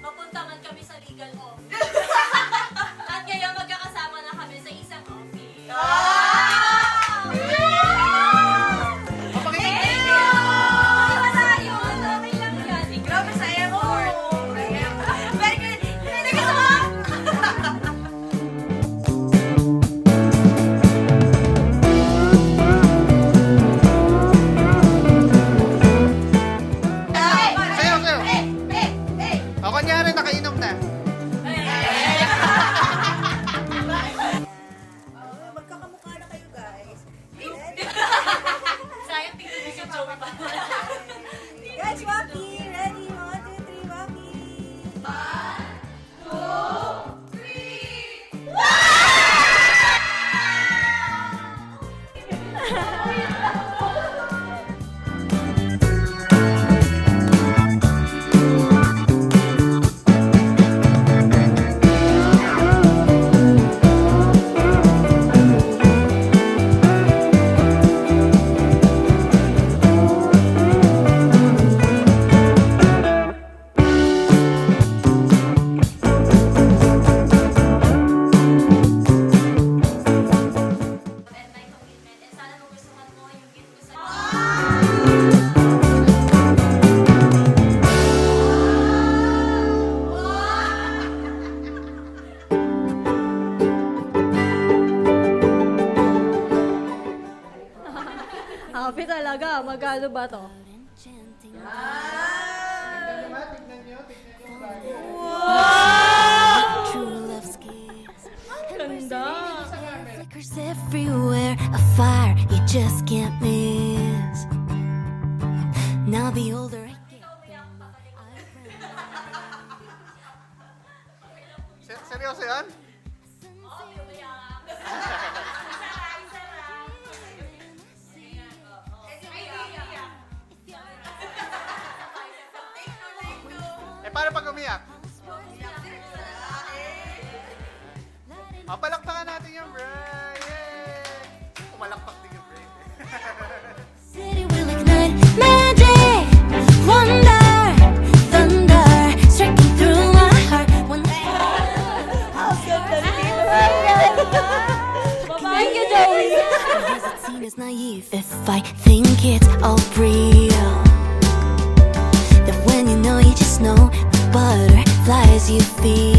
Mapunta man kami sa legal office. At ngayon magkakasama na kami sa isang office. Grabe sa effort. Very good. Thank you so much. Sayo, sayo. O, kunyari, nakainom na. Magkakamukha na kayo, guys. Sayang tingnan mo si Joey pa. Guys, Waki! Ready? 1, 2, 3, Waki! And my commitment. And sana magustuhan mo yung gift ko sa Happy talaga. Magkano ba to? Tignan nyo yung bagay. True love's kiss. Ganda. Flickers everywhere, a fire you just can't miss. Now the older I get, Seryoso yan? Eh, paano pag umiyak? Palakpakan natin yung Bray! Yay! Pumalakpak din yung Bray. city will ignite magic, wonder, thunder, striking through my heart. When the Thank you, Joey. Does it seem as naive if I think it's all real? That when you know, you just know, butterflies you feel.